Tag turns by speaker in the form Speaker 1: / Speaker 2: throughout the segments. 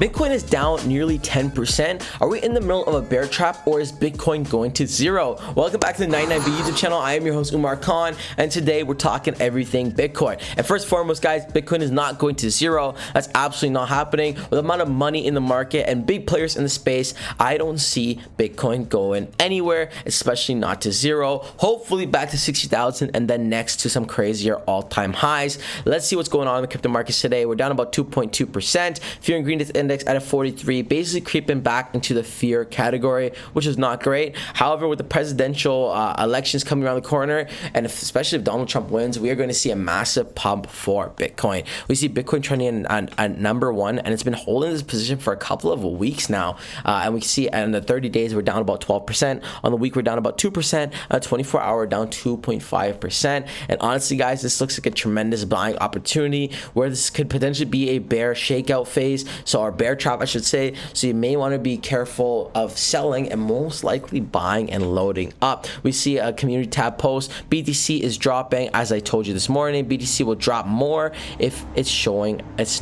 Speaker 1: Bitcoin is down nearly 10%. Are we in the middle of a bear trap, or is Bitcoin going to zero? Welcome back to the 99B YouTube channel. I am your host Umar Khan, and today we're talking everything Bitcoin. And first and foremost, guys, Bitcoin is not going to zero. That's absolutely not happening. With the amount of money in the market and big players in the space, I don't see Bitcoin going anywhere, especially not to zero. Hopefully back to 60,000 and then next to some crazier all-time highs. Let's see what's going on in the crypto markets today. We're down about 2.2%. Fear and Greenness Index at a 43, basically creeping back into the fear category, which is not great. However, with the presidential elections coming around the corner, and especially if Donald Trump wins, we are going to see a massive pump for Bitcoin. We see Bitcoin trending at number one, and it's been holding this position for a couple of weeks now. And we see in the 30 days, we're down about 12%. On the week, we're down about 2%. On a 24-hour, down 2.5%. And honestly, guys, this looks like a tremendous buying opportunity where this could potentially be a bear shakeout phase. So our bear trap, I should say. So you may want to be careful of selling and most likely buying and loading up. We see a community tab post. BTC is dropping, as I told you this morning. BTC will drop more if it's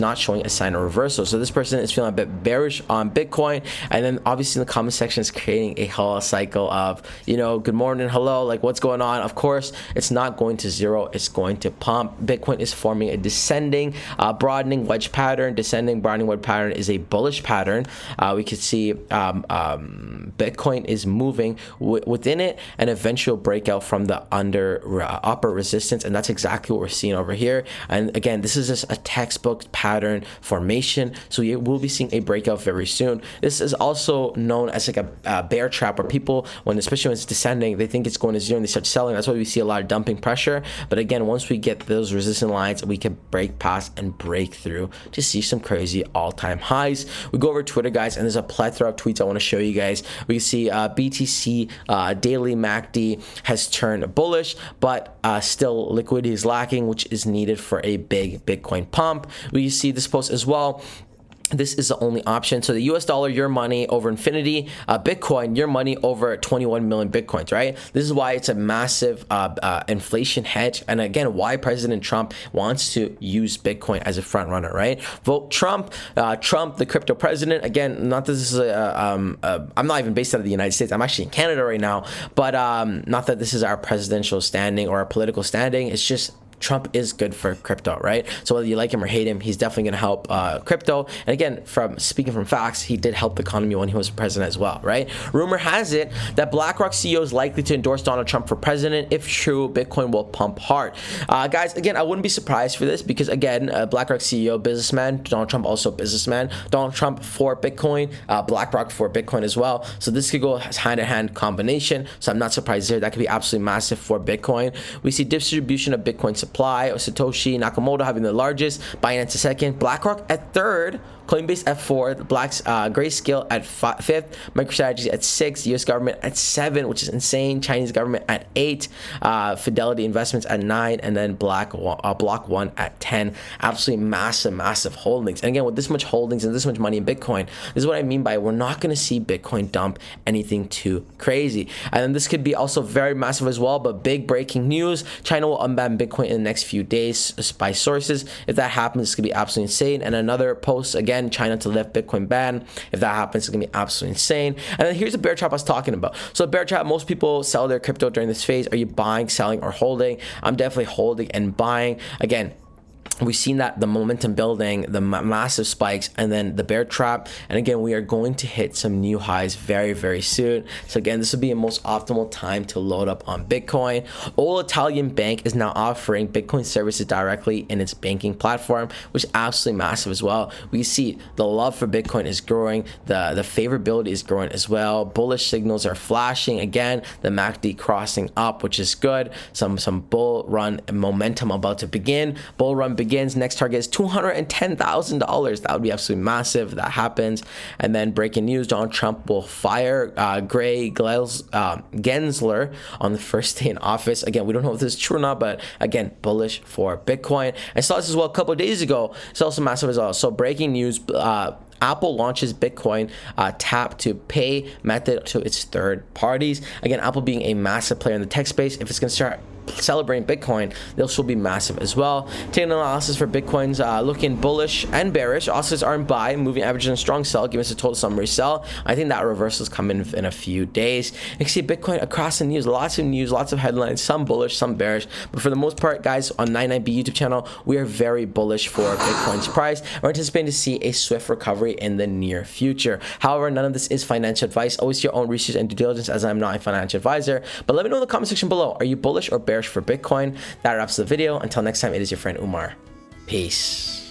Speaker 1: not showing a sign of reversal. So this person is feeling a bit bearish on Bitcoin, and then obviously in the comment section is creating a whole cycle of, good morning, hello, like what's going on. Of course, it's not going to zero, it's going to pump. Bitcoin is forming a descending broadening wedge pattern. Descending broadening wedge pattern is a bullish pattern. We could see Bitcoin is moving within it, an eventual breakout from the upper resistance, and that's exactly what we're seeing over here. And again, this is just a textbook pattern formation, so you will be seeing a breakout very soon. This is also known as like a bear trap, where people, especially when it's descending, they think it's going to zero and they start selling. That's why we see a lot of dumping pressure. But again, once we get those resistance lines, we can break past and break through to see some crazy all-time highs. We go over Twitter, guys, and there's a plethora of tweets I want to show you guys. We can see BTC daily MACD has turned bullish, but still liquidity is lacking, which is needed for a big Bitcoin pump. We see this post as well. This is the only option. So the US dollar, your money over infinity, Bitcoin, your money over 21 million Bitcoins, right? This is why it's a massive inflation hedge. And again, why President Trump wants to use Bitcoin as a front runner, right? Vote Trump, Trump, the crypto president. Again, not that this is I'm not even based out of the United States. I'm actually in Canada right now, but not that this is our presidential standing or our political standing. It's just Trump is good for crypto, right? So whether you like him or hate him, he's definitely going to help crypto. And again, speaking from facts, he did help the economy when he was president as well, right? Rumor has it that BlackRock CEO is likely to endorse Donald Trump for president. If true, Bitcoin will pump hard. Guys, again, I wouldn't be surprised for this because, again, BlackRock CEO, businessman, Donald Trump also businessman. Donald Trump for Bitcoin, BlackRock for Bitcoin as well. So this could go hand-in-hand combination. So I'm not surprised there. That could be absolutely massive for Bitcoin. We see distribution of Bitcoin supply, Satoshi Nakamoto having the largest, Binance a second, BlackRock at third, Coinbase at fourth, Grayscale at fifth, MicroStrategy at sixth, US government at seven, which is insane, Chinese government at eight, Fidelity Investments at nine, and then Block One at 10. Absolutely massive holdings. And again, with this much holdings and this much money in Bitcoin, this is what I mean by we're not going to see Bitcoin dump anything too crazy. And then this could be also very massive as well, but big breaking news, China will unban Bitcoin in the next few days by sources. If that happens, it's going to be absolutely insane. And another post, again, China to lift Bitcoin ban. If that happens, it's going to be absolutely insane. And then here's the bear trap I was talking about. So the bear trap, most people sell their crypto during this phase. Are you buying, selling, or holding? I'm definitely holding and buying. Again, we've seen that the momentum building, the massive spikes, and then the bear trap. And again, we are going to hit some new highs very soon. So again, this would be a most optimal time to load up on Bitcoin. Old Italian bank is now offering Bitcoin services directly in its banking platform, which is absolutely massive as well. We see the love for Bitcoin is growing, the favorability is growing as well. Bullish signals are flashing. Again, the MACD crossing up, which is good. Some bull run momentum about to begin. Bull run begins. Next target is $210,000. That would be absolutely massive if that happens. And then breaking news, Donald Trump will fire Gensler on the first day in office. Again, we don't know if this is true or not, but again, bullish for Bitcoin. I saw this as well a couple of days ago. It's also massive as well. So breaking news, Apple launches Bitcoin tap to pay method to its third parties. Again, Apple being a massive player in the tech space, if it's going to start celebrating Bitcoin, those will be massive as well. Taking analysis for Bitcoin's looking bullish and bearish. Oscillators are in buy, moving averages in strong sell, giving us a total summary sell. I think that reversal is coming in a few days. You can see Bitcoin across the news, lots of headlines, some bullish, some bearish, but for the most part, guys, on 99B YouTube channel, we are very bullish for Bitcoin's price. We're anticipating to see a swift recovery in the near future. However, none of this is financial advice. Always your own research and due diligence, as I'm not a financial advisor. But let me know in the comment section below, are you bullish or bearish for Bitcoin? That wraps the video. Until next time, it is your friend Umar. Peace.